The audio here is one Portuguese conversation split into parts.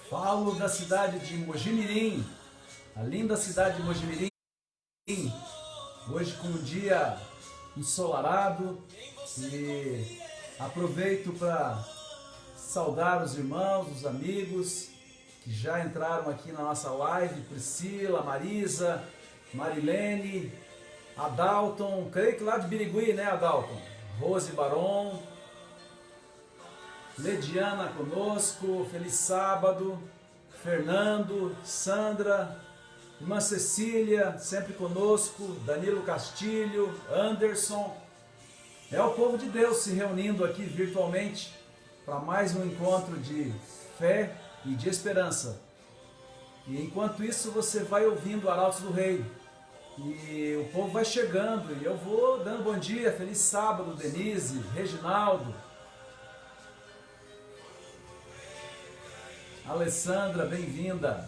Falo da cidade de Mojimirim, a linda cidade de Mojimirim, hoje com um dia ensolarado, e aproveito para saudar os irmãos, os amigos que já entraram aqui na nossa live: Priscila, Marisa, Marilene, Adalton, creio que lá de Birigui, né, Adalton? Rose Baron, Lediana conosco, feliz sábado, Fernando, Sandra, irmã Cecília, sempre conosco, Danilo Castilho, Anderson. É o povo de Deus se reunindo aqui virtualmente para mais um encontro de fé e de esperança. E enquanto isso você vai ouvindo Arautos do Rei, e o povo vai chegando, e eu vou dando bom dia, feliz sábado, Denise, Reginaldo, Alessandra, bem-vinda.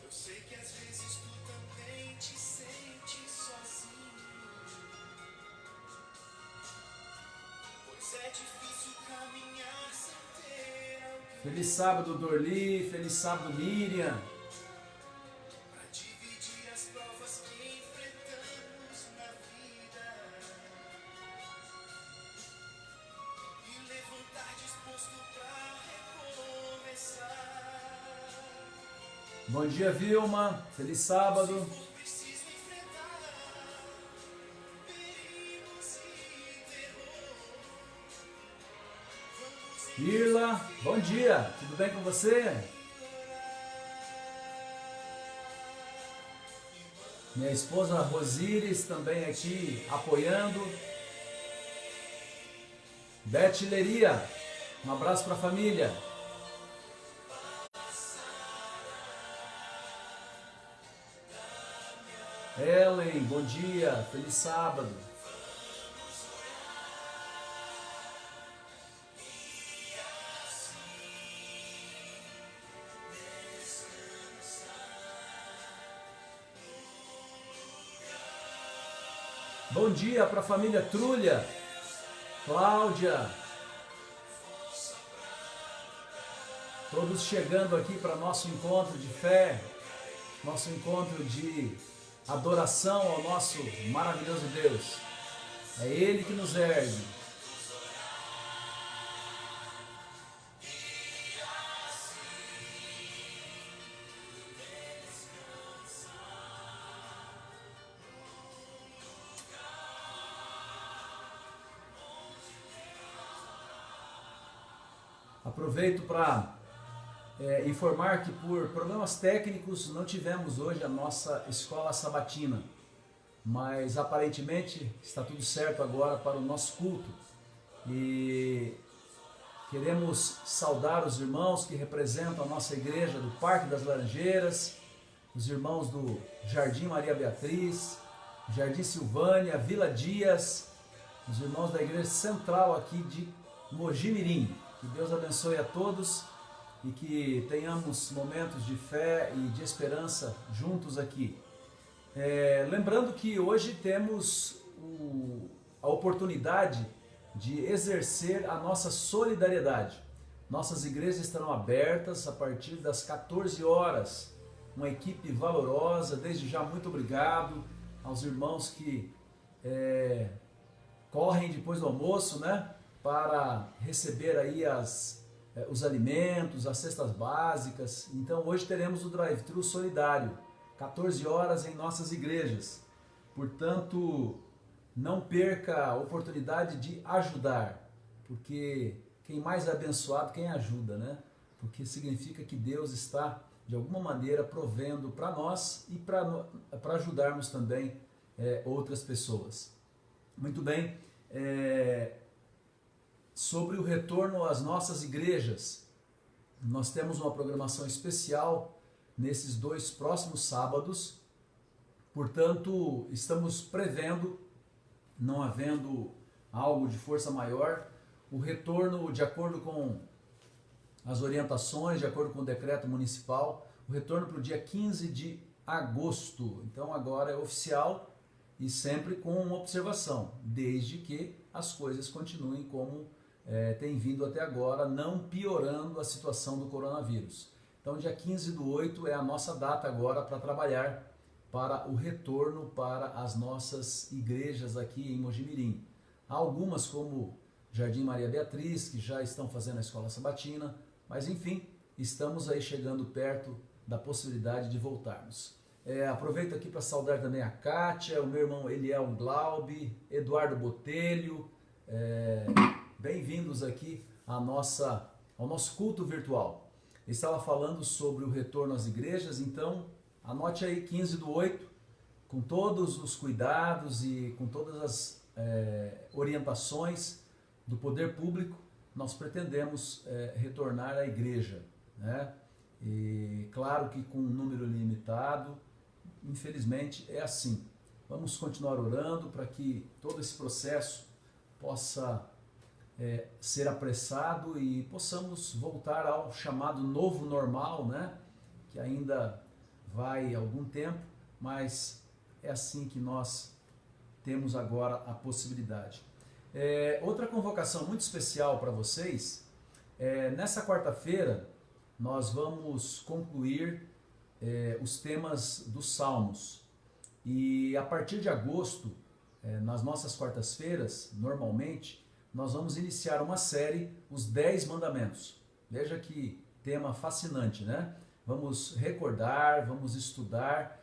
Eu sei que às vezes tu também te sente sozinho, pois é difícil caminhar sem ter alguém Feliz sábado, Dorli, feliz sábado, Miriam. pra dividir as provas que enfrentamos na vida e levantar disposto pra recomeçar. Bom dia, Vilma, feliz sábado. Preciso enfrentar perigos e terror. Irla, bom dia, tudo bem com você? Minha esposa Rosíris também aqui apoiando. Beth Leria, um abraço para a família. Ellen, bom dia, feliz sábado. Bom dia para a família Trulha, Cláudia, todos chegando aqui para nosso encontro de fé, nosso encontro de adoração ao nosso maravilhoso Deus. É Ele que nos ergue. Aproveito para informar que por problemas técnicos não tivemos hoje a nossa escola sabatina, mas aparentemente está tudo certo agora para o nosso culto. E queremos saudar os irmãos que representam a nossa igreja do Parque das Laranjeiras, os irmãos do Jardim Maria Beatriz, Jardim Silvânia, Vila Dias, os irmãos da igreja central aqui de Mojimirim. Que Deus abençoe a todos e que tenhamos momentos de fé e de esperança juntos aqui. Lembrando que hoje temos a oportunidade de exercer a nossa solidariedade. Nossas igrejas estarão abertas a partir das 14 horas. Uma equipe valorosa, desde já muito obrigado aos irmãos que correm depois do almoço, né, para receber aí os alimentos, as cestas básicas. Então hoje teremos o drive-thru solidário, 14 horas em nossas igrejas. Portanto, não perca a oportunidade de ajudar, porque quem mais é abençoado, quem ajuda, né? Porque significa que Deus está, de alguma maneira, provendo para nós e para ajudarmos também outras pessoas. Muito bem, sobre o retorno às nossas igrejas, nós temos uma programação especial nesses 2 próximos sábados. Portanto, estamos prevendo, não havendo algo de força maior, o retorno de acordo com as orientações, de acordo com o decreto municipal, o retorno para o dia 15 de agosto. Então agora é oficial e sempre com uma observação, desde que as coisas continuem como tem vindo até agora, não piorando a situação do coronavírus. Então, dia 15/8 é a nossa data agora para trabalhar para o retorno para as nossas igrejas aqui em Mojimirim. Há algumas, como Jardim Maria Beatriz, que já estão fazendo a escola sabatina, mas enfim, estamos aí chegando perto da possibilidade de voltarmos. Aproveito aqui para saudar também a Kátia, o meu irmão Eliel Glaube, Eduardo Botelho, bem-vindos aqui ao nosso culto virtual. Eu estava falando sobre o retorno às igrejas, então anote aí 15/8, com todos os cuidados e com todas as orientações do poder público, nós pretendemos retornar à igreja, né? E claro que com um número limitado, infelizmente é assim. Vamos continuar orando para que todo esse processo possa ser apressado e possamos voltar ao chamado novo normal, né? Que ainda vai algum tempo, mas é assim que nós temos agora a possibilidade. Outra convocação muito especial para vocês, nessa quarta-feira nós vamos concluir os temas dos Salmos, e a partir de agosto, nas nossas quartas-feiras, normalmente, nós vamos iniciar uma série, os 10 mandamentos. Veja que tema fascinante, né? Vamos recordar, vamos estudar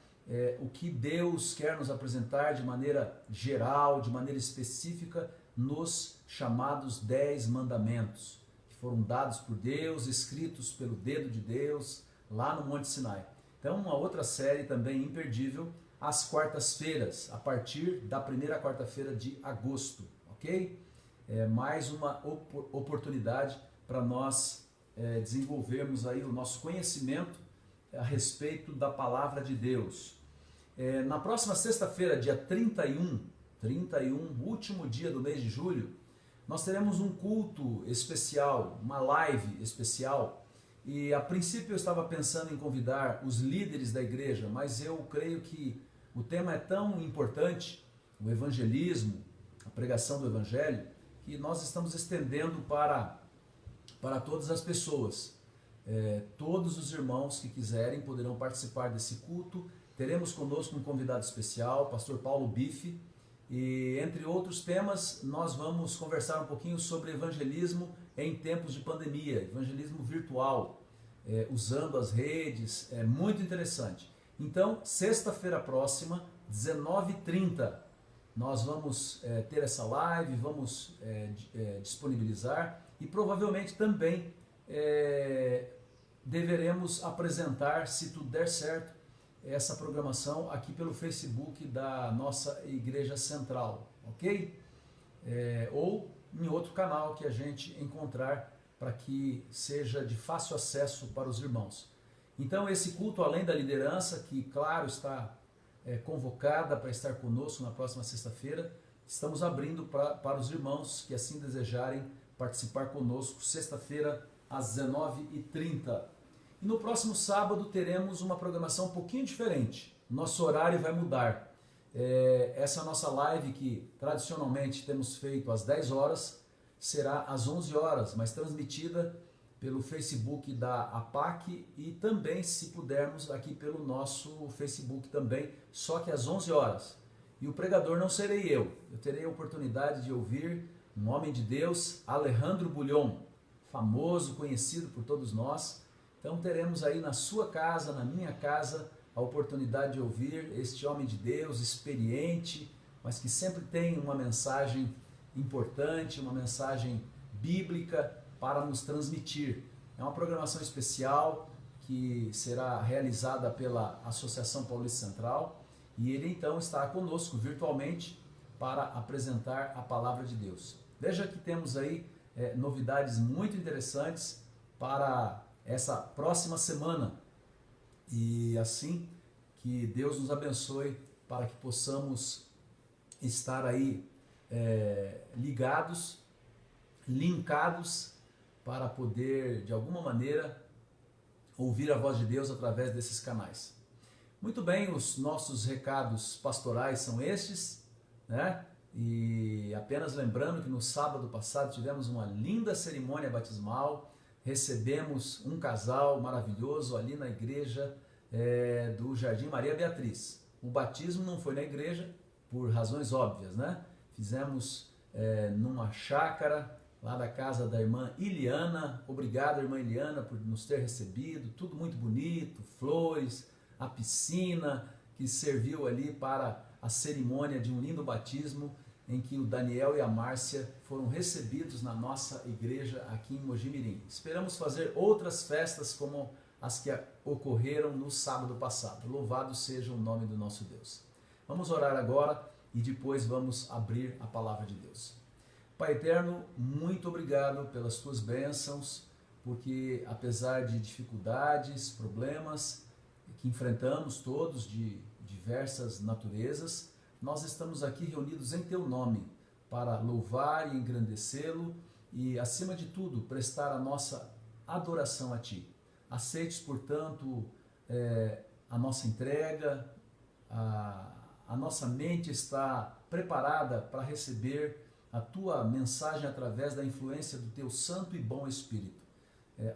o que Deus quer nos apresentar de maneira geral, de maneira específica, nos chamados 10 mandamentos, que foram dados por Deus, escritos pelo dedo de Deus, lá no Monte Sinai. Então, uma outra série também imperdível, às quartas-feiras, a partir da primeira quarta-feira de agosto, ok? Mais uma oportunidade para nós desenvolvermos aí o nosso conhecimento a respeito da palavra de Deus. Na próxima sexta-feira, dia 31, último dia do mês de julho, nós teremos um culto especial, uma live especial, e a princípio eu estava pensando em convidar os líderes da igreja, mas eu creio que o tema é tão importante, o evangelismo, a pregação do evangelho, que nós estamos estendendo para todas as pessoas. Todos os irmãos que quiserem poderão participar desse culto. Teremos conosco um convidado especial, pastor Paulo Bife, e entre outros temas nós vamos conversar um pouquinho sobre evangelismo em tempos de pandemia, evangelismo virtual, usando as redes, é muito interessante. Então, sexta-feira próxima, 19h30, nós vamos ter essa live, vamos disponibilizar e provavelmente também deveremos apresentar, se tudo der certo, essa programação aqui pelo Facebook da nossa Igreja Central, ok? Ou em outro canal que a gente encontrar para que seja de fácil acesso para os irmãos. Então esse culto, além da liderança, que claro está convocada para estar conosco na próxima sexta-feira, estamos abrindo para os irmãos que assim desejarem participar conosco, sexta-feira às 19h30. E no próximo sábado teremos uma programação um pouquinho diferente. Nosso horário vai mudar. Essa nossa live, que tradicionalmente temos feito às 10 horas, será às 11 horas, mas transmitida pelo Facebook da APAC e também, se pudermos, aqui pelo nosso Facebook também, só que às 11 horas. E o pregador não serei eu terei a oportunidade de ouvir um homem de Deus, Alejandro Bulhon, famoso, conhecido por todos nós. Então teremos aí na sua casa, na minha casa, a oportunidade de ouvir este homem de Deus, experiente, mas que sempre tem uma mensagem importante, uma mensagem bíblica para nos transmitir. É uma programação especial que será realizada pela Associação Paulista Central e ele então estará conosco virtualmente para apresentar a palavra de Deus. Veja que temos aí novidades muito interessantes para essa próxima semana e assim que Deus nos abençoe para que possamos estar aí ligados, linkados, para poder, de alguma maneira, ouvir a voz de Deus através desses canais. Muito bem, os nossos recados pastorais são estes, né? E apenas lembrando que no sábado passado tivemos uma linda cerimônia batismal, recebemos um casal maravilhoso ali na igreja do Jardim Maria Beatriz. O batismo não foi na igreja, por razões óbvias, né? Fizemos numa chácara, lá da casa da irmã Iliana. Obrigado, irmã Iliana, por nos ter recebido, tudo muito bonito, flores, a piscina que serviu ali para a cerimônia de um lindo batismo, em que o Daniel e a Márcia foram recebidos na nossa igreja aqui em Mojimirim. Esperamos fazer outras festas como as que ocorreram no sábado passado. Louvado seja o nome do nosso Deus. Vamos orar agora e depois vamos abrir a palavra de Deus. Pai eterno, muito obrigado pelas tuas bênçãos, porque apesar de dificuldades, problemas que enfrentamos todos de diversas naturezas, nós estamos aqui reunidos em teu nome para louvar e engrandecê-lo e, acima de tudo, prestar a nossa adoração a ti. Aceites, portanto, a nossa entrega, a nossa mente está preparada para receber a tua mensagem através da influência do teu santo e bom Espírito.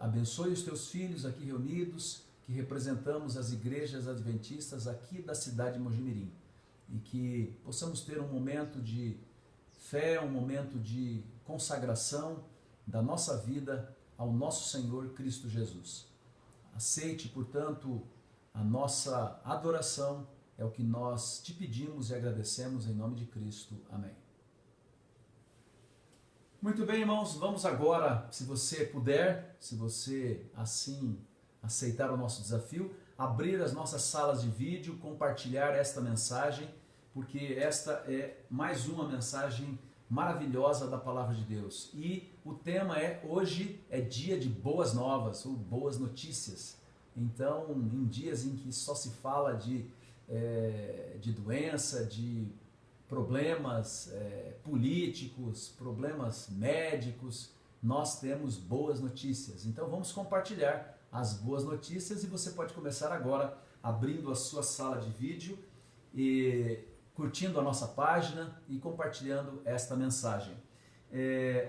Abençoe os teus filhos aqui reunidos, que representamos as igrejas adventistas aqui da cidade de Mojimirim, e que possamos ter um momento de fé, um momento de consagração da nossa vida ao nosso Senhor Cristo Jesus. Aceite, portanto, a nossa adoração, é o que nós te pedimos e agradecemos em nome de Cristo. Amém. Muito bem, irmãos, vamos agora, se você puder, se você assim aceitar o nosso desafio, abrir as nossas salas de vídeo, compartilhar esta mensagem, porque esta é mais uma mensagem maravilhosa da Palavra de Deus. E o tema hoje é dia de boas novas, ou boas notícias. Então, em dias em que só se fala de doença, de problemas políticos, problemas médicos, nós temos boas notícias. Então vamos compartilhar as boas notícias e você pode começar agora abrindo a sua sala de vídeo e curtindo a nossa página e compartilhando esta mensagem.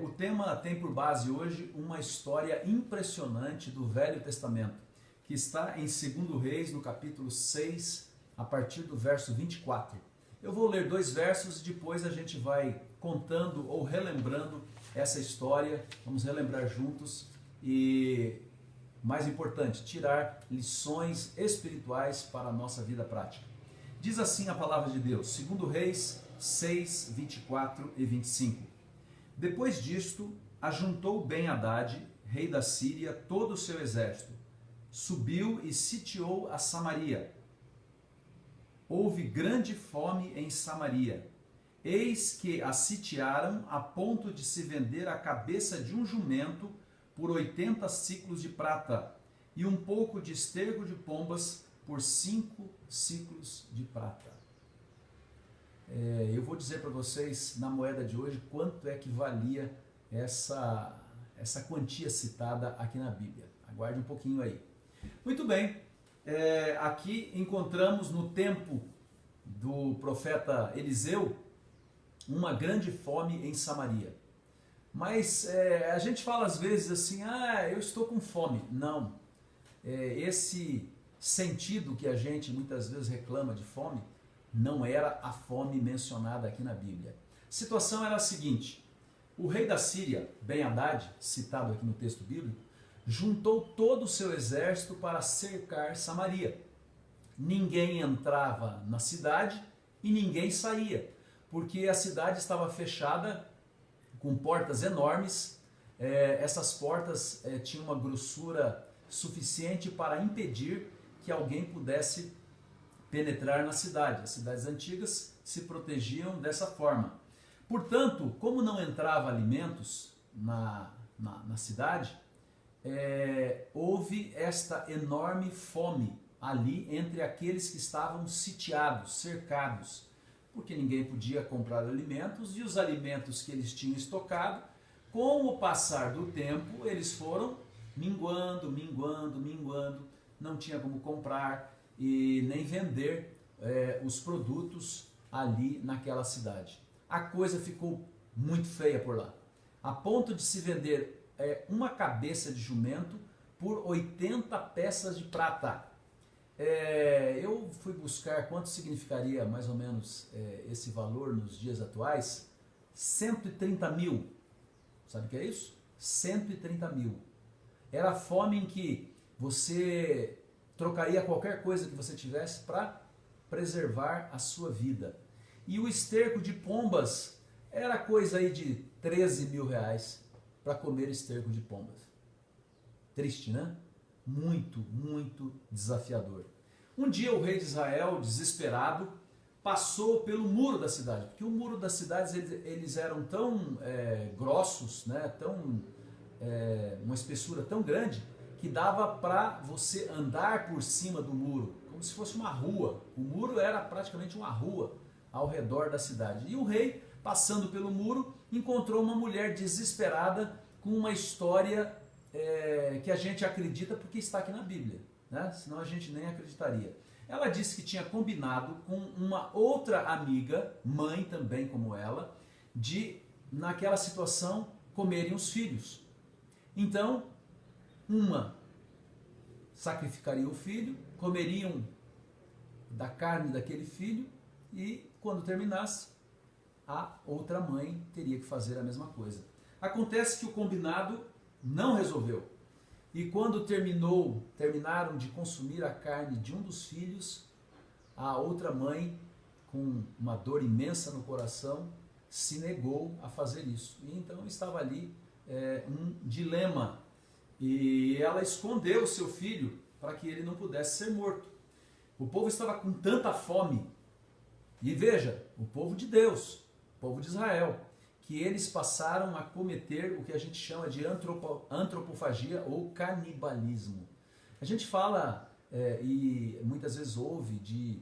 O tema tem por base hoje uma história impressionante do Velho Testamento, que está em 2 Reis, no capítulo 6, a partir do verso 24. Eu vou ler 2 versos e depois a gente vai contando ou relembrando essa história. Vamos relembrar juntos e, mais importante, tirar lições espirituais para a nossa vida prática. Diz assim a palavra de Deus, 2 Reis 6, 24 e 25. Depois disto, ajuntou Ben-Hadad, rei da Síria, todo o seu exército. Subiu e sitiou a Samaria. Houve grande fome em Samaria. Eis que a sitiaram a ponto de se vender a cabeça de um jumento por 80 siclos de prata e um pouco de esterco de pombas por 5 siclos de prata. Eu vou dizer para vocês, na moeda de hoje, quanto é que valia essa quantia citada aqui na Bíblia. Aguarde um pouquinho aí. Muito bem, aqui encontramos no tempo do profeta Eliseu uma grande fome em Samaria. Mas a gente fala às vezes assim, eu estou com fome. Não, esse sentido que a gente muitas vezes reclama de fome, não era a fome mencionada aqui na Bíblia. A situação era a seguinte, o rei da Síria, Ben-Hadad, citado aqui no texto bíblico, juntou todo o seu exército para cercar Samaria. Ninguém entrava na cidade e ninguém saía, porque a cidade estava fechada com portas enormes. Essas portas tinham uma grossura suficiente para impedir que alguém pudesse penetrar na cidade. As cidades antigas se protegiam dessa forma. Portanto, como não entrava alimentos na cidade, houve esta enorme fome ali entre aqueles que estavam sitiados, cercados, porque ninguém podia comprar alimentos e os alimentos que eles tinham estocado, com o passar do tempo, eles foram minguando, não tinha como comprar e nem vender os produtos ali naquela cidade. A coisa ficou muito feia por lá, a ponto de se vender uma cabeça de jumento por 80 peças de prata. Eu fui buscar quanto significaria mais ou menos esse valor nos dias atuais. 130 mil. Sabe o que é isso? 130 mil. Era a fome em que você trocaria qualquer coisa que você tivesse para preservar a sua vida. E o esterco de pombas era coisa aí de 13 mil reais para comer esterco de pombas. Triste, né? Muito, muito desafiador. Um dia o rei de Israel, desesperado, passou pelo muro da cidade, porque o muro das cidades eles eram tão grossos, né? Uma espessura tão grande, que dava para você andar por cima do muro, como se fosse uma rua. O muro era praticamente uma rua ao redor da cidade. E o rei, passando pelo muro, encontrou uma mulher desesperada com uma história que a gente acredita porque está aqui na Bíblia, né? Senão a gente nem acreditaria. Ela disse que tinha combinado com uma outra amiga, mãe também como ela, de, naquela situação, comerem os filhos. Então, uma sacrificaria o filho, comeriam da carne daquele filho e, quando terminasse, a outra mãe teria que fazer a mesma coisa. Acontece que o combinado não resolveu. E quando terminaram de consumir a carne de um dos filhos, a outra mãe, com uma dor imensa no coração, se negou a fazer isso. E então estava ali um dilema. E ela escondeu o seu filho para que ele não pudesse ser morto. O povo estava com tanta fome. E veja, o povo de Deus, o povo de Israel, que eles passaram a cometer o que a gente chama de antropofagia ou canibalismo. A gente fala e muitas vezes ouve de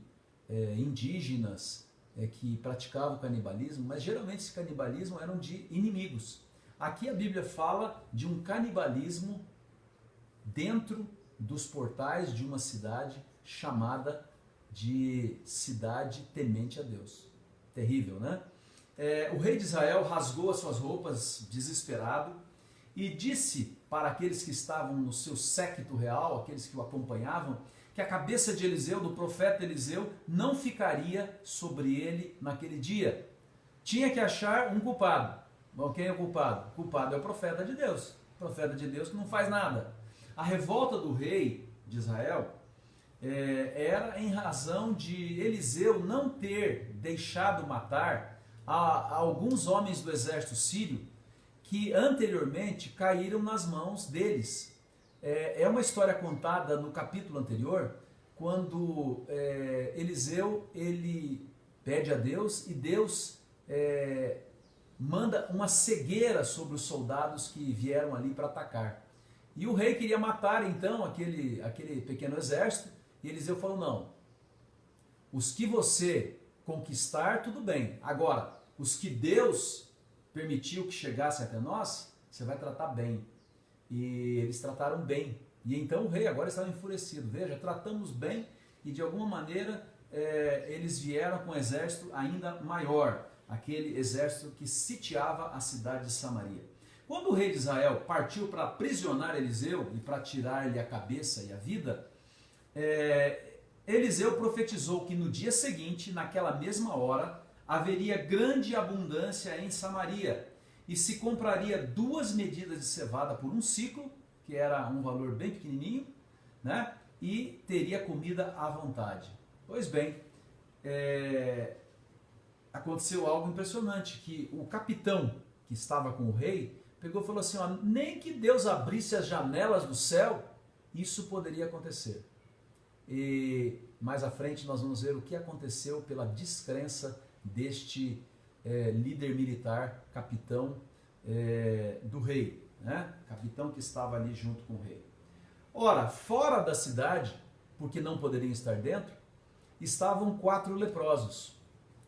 indígenas que praticavam canibalismo, mas geralmente esse canibalismo eram de inimigos. Aqui a Bíblia fala de um canibalismo dentro dos portais de uma cidade chamada de cidade temente a Deus. Terrível, né? O rei de Israel rasgou as suas roupas desesperado e disse para aqueles que estavam no seu séquito real, aqueles que o acompanhavam, que a cabeça de Eliseu, do profeta Eliseu, não ficaria sobre ele naquele dia. Tinha que achar um culpado. Bom, quem é o culpado? O culpado é o profeta de Deus. O profeta de Deus que não faz nada. A revolta do rei de Israel era em razão de Eliseu não ter deixado matar a alguns homens do exército sírio que anteriormente caíram nas mãos deles. É uma história contada no capítulo anterior, quando Eliseu ele pede a Deus e Deus manda uma cegueira sobre os soldados que vieram ali para atacar. E o rei queria matar então aquele pequeno exército, e Eliseu falou: não, os que você conquistar, tudo bem. Agora, os que Deus permitiu que chegassem até nós, você vai tratar bem. E eles trataram bem. E então o rei agora estava enfurecido. Veja, tratamos bem e de alguma maneira eles vieram com um exército ainda maior. Aquele exército que sitiava a cidade de Samaria. Quando o rei de Israel partiu para aprisionar Eliseu e para tirar-lhe a cabeça e a vida, Eliseu profetizou que no dia seguinte, naquela mesma hora, haveria grande abundância em Samaria e se compraria 2 medidas de cevada por um ciclo, que era um valor bem pequenininho, né? E teria comida à vontade. Pois bem, aconteceu algo impressionante, que o capitão que estava com o rei pegou e falou assim: ó, nem que Deus abrisse as janelas do céu, isso poderia acontecer. E mais à frente nós vamos ver o que aconteceu pela descrença deste líder militar, capitão do rei, né? Capitão que estava ali junto com o rei. Ora, fora da cidade, porque não poderiam estar dentro, estavam 4 leprosos.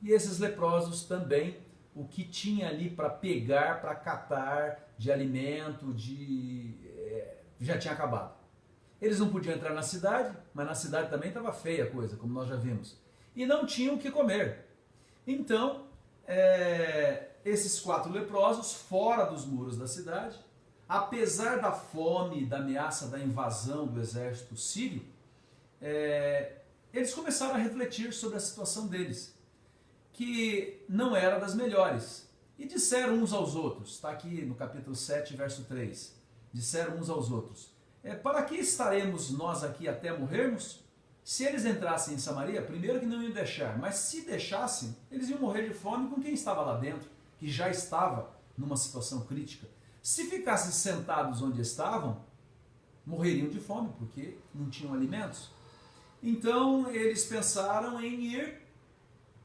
E esses leprosos também, o que tinha ali para pegar, para catar de alimento, já tinha acabado. Eles não podiam entrar na cidade, mas na cidade também estava feia a coisa, como nós já vimos. E não tinham o que comer. Então, esses 4 leprosos, fora dos muros da cidade, apesar da fome, da ameaça da invasão do exército sírio, eles começaram a refletir sobre a situação deles, que não era das melhores. E disseram uns aos outros, está aqui no capítulo 7, verso 3, disseram uns aos outros, para que estaremos nós aqui até morrermos? Se eles entrassem em Samaria, primeiro que não iam deixar, mas se deixassem, eles iam morrer de fome com quem estava lá dentro, que já estava numa situação crítica. Se ficassem sentados onde estavam, morreriam de fome, porque não tinham alimentos. Então eles pensaram em ir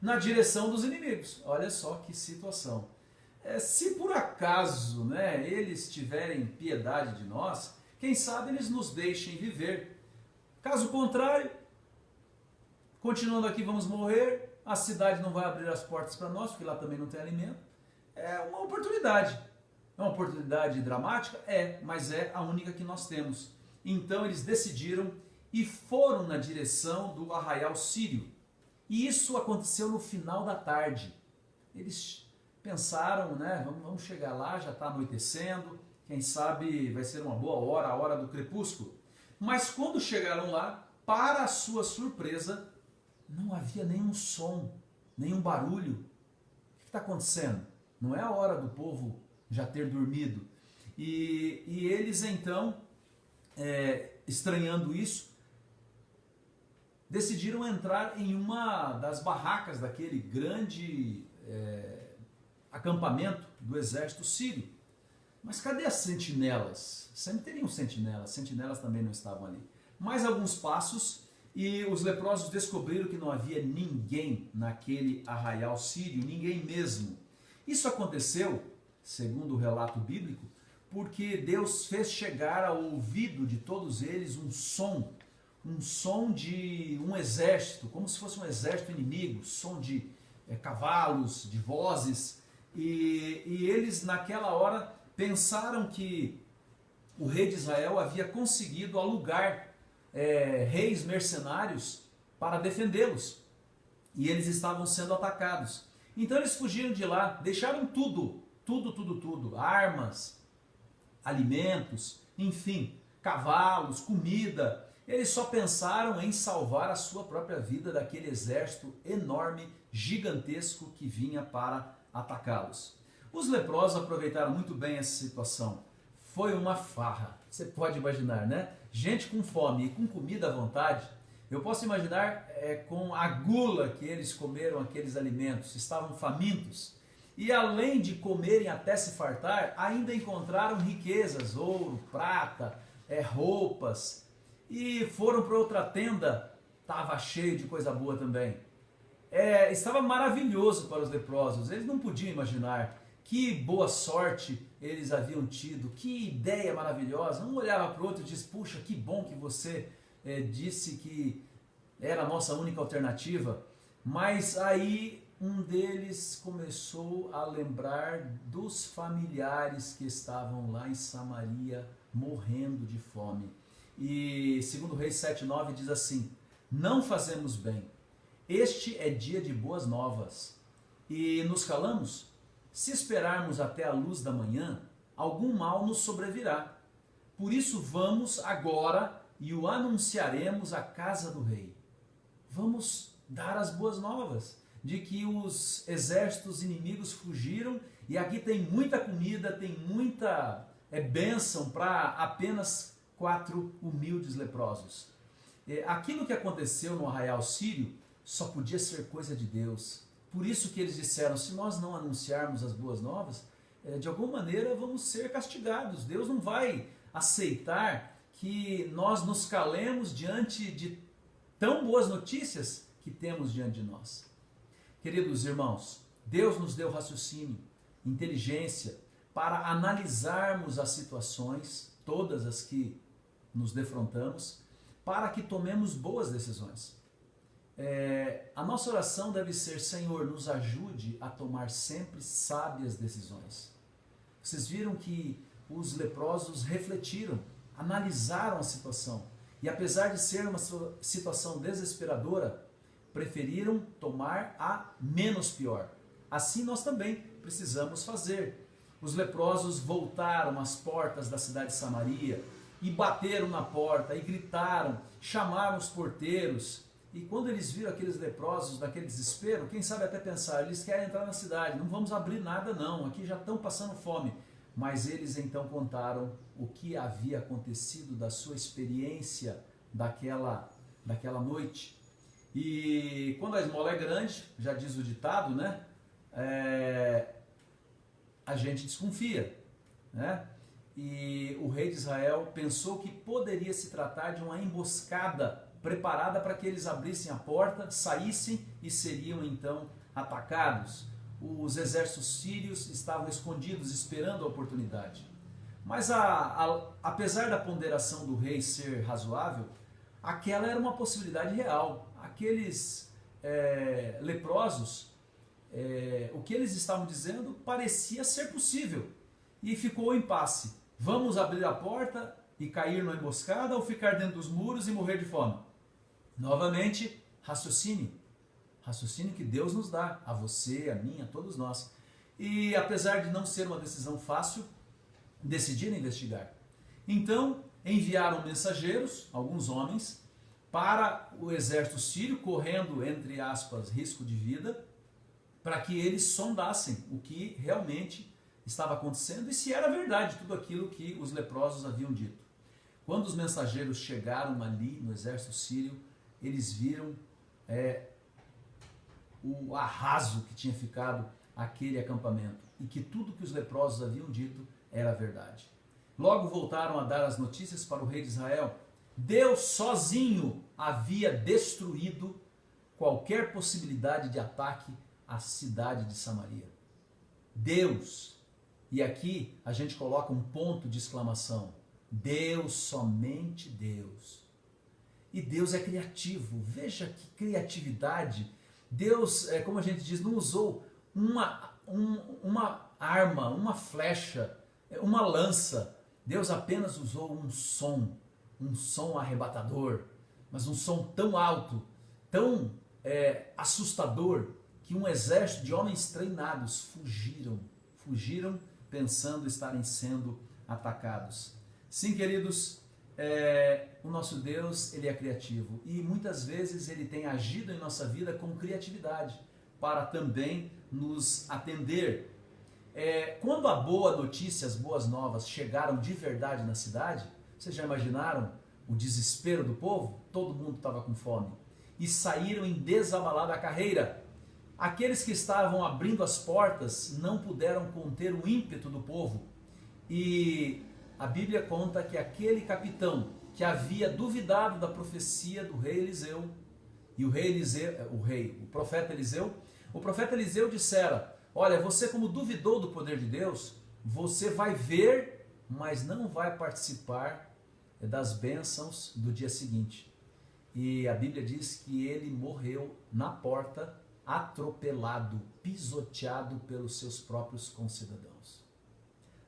na direção dos inimigos. Olha só que situação. Se por acaso eles tiverem piedade de nós, quem sabe eles nos deixem viver. Caso contrário, continuando aqui vamos morrer, a cidade não vai abrir as portas para nós, porque lá também não tem alimento. É uma oportunidade. É uma oportunidade dramática? Mas é a única que nós temos. Então eles decidiram e foram na direção do arraial sírio. E isso aconteceu no final da tarde. Eles pensaram, vamos chegar lá, já está anoitecendo, quem sabe vai ser uma boa hora, a hora do crepúsculo. Mas quando chegaram lá, para a sua surpresa, não havia nenhum som, nenhum barulho. O que está acontecendo? Não é a hora do povo já ter dormido. E eles então, estranhando isso, decidiram entrar em uma das barracas daquele grande acampamento do exército sírio. Mas cadê as sentinelas? Sempre teriam sentinelas também não estavam ali. Mais alguns passos e os leprosos descobriram que não havia ninguém naquele arraial sírio, ninguém mesmo. Isso aconteceu, segundo o relato bíblico, porque Deus fez chegar ao ouvido de todos eles um som de um exército, como se fosse um exército inimigo, som de cavalos, de vozes, e eles naquela hora pensaram que o rei de Israel havia conseguido alugar reis mercenários para defendê-los, e eles estavam sendo atacados. Então eles fugiram de lá, deixaram tudo, armas, alimentos, enfim, cavalos, comida. Eles só pensaram em salvar a sua própria vida daquele exército enorme, gigantesco que vinha para atacá-los. Os leprosos aproveitaram muito bem essa situação. Foi uma farra, você pode imaginar, Gente com fome e com comida à vontade. Eu posso imaginar com a gula que eles comeram aqueles alimentos, estavam famintos. E além de comerem até se fartar, ainda encontraram riquezas, ouro, prata, roupas. E foram para outra tenda, estava cheio de coisa boa também. Estava maravilhoso para os leprosos, eles não podiam imaginar que boa sorte eles haviam tido, que ideia maravilhosa. Um olhava para o outro e disse, puxa, que bom que você disse que era a nossa única alternativa. Mas aí um deles começou a lembrar dos familiares que estavam lá em Samaria morrendo de fome. E segundo Reis 7:9 diz assim, não fazemos bem, este é dia de boas novas, e nos calamos? Se esperarmos até a luz da manhã, algum mal nos sobrevirá. Por isso vamos agora e o anunciaremos à casa do rei. Vamos dar as boas novas de que os exércitos inimigos fugiram e aqui tem muita comida, tem muita bênção para apenas 4 humildes leprosos. Aquilo que aconteceu no arraial sírio só podia ser coisa de Deus. Por isso que eles disseram, se nós não anunciarmos as boas novas, de alguma maneira vamos ser castigados. Deus não vai aceitar que nós nos calemos diante de tão boas notícias que temos diante de nós. Queridos irmãos, Deus nos deu raciocínio, inteligência, para analisarmos as situações, todas as que nos defrontamos, para que tomemos boas decisões. A nossa oração deve ser, Senhor, nos ajude a tomar sempre sábias decisões. Vocês viram que os leprosos refletiram, analisaram a situação E apesar de ser uma situação desesperadora, preferiram tomar a menos pior. Assim nós também precisamos fazer. Os leprosos voltaram às portas da cidade de Samaria e bateram na porta e gritaram, chamaram os porteiros. E quando eles viram aqueles leprosos naquele desespero, quem sabe até pensar, eles querem entrar na cidade, não vamos abrir nada não, aqui já estão passando fome. Mas eles então contaram o que havia acontecido da sua experiência daquela noite. E quando a esmola é grande, já diz o ditado, né? A gente desconfia, né? E o rei de Israel pensou que poderia se tratar de uma emboscada preparada para que eles abrissem a porta, saíssem e seriam então atacados. Os exércitos sírios estavam escondidos esperando a oportunidade. Mas apesar da ponderação do rei ser razoável, aquela era uma possibilidade real. Aqueles leprosos, o que eles estavam dizendo parecia ser possível. E ficou o impasse. Vamos abrir a porta e cair numa emboscada ou ficar dentro dos muros e morrer de fome? Novamente, raciocínio. Raciocínio que Deus nos dá, a você, a mim, a todos nós. E apesar de não ser uma decisão fácil, decidiram investigar. Então, enviaram mensageiros, alguns homens, para o exército sírio, correndo, entre aspas, risco de vida, para que eles sondassem o que realmente estava acontecendo e se era verdade tudo aquilo que os leprosos haviam dito. Quando os mensageiros chegaram ali no exército sírio, eles viram o arraso que tinha ficado aquele acampamento e que tudo que os leprosos haviam dito era verdade. Logo voltaram a dar as notícias para o rei de Israel. Deus sozinho havia destruído qualquer possibilidade de ataque à cidade de Samaria. Deus, e aqui a gente coloca um ponto de exclamação, Deus, somente Deus. E Deus é criativo, veja que criatividade. Deus, como a gente diz, não usou uma arma, uma flecha, uma lança. Deus apenas usou um som arrebatador, mas um som tão alto, tão assustador, que um exército de homens treinados fugiram pensando estarem sendo atacados. Sim, queridos, o nosso Deus, ele é criativo e muitas vezes ele tem agido em nossa vida com criatividade para também nos atender. Quando a boa notícia, as boas novas chegaram de verdade na cidade, vocês já imaginaram o desespero do povo? Todo mundo estava com fome e saíram em desabalada carreira. Aqueles que estavam abrindo as portas não puderam conter o ímpeto do povo e a Bíblia conta que aquele capitão que havia duvidado da profecia do rei Eliseu, e o profeta Eliseu dissera, olha, você como duvidou do poder de Deus, você vai ver, mas não vai participar das bênçãos do dia seguinte. E a Bíblia diz que ele morreu na porta, atropelado, pisoteado pelos seus próprios concidadãos.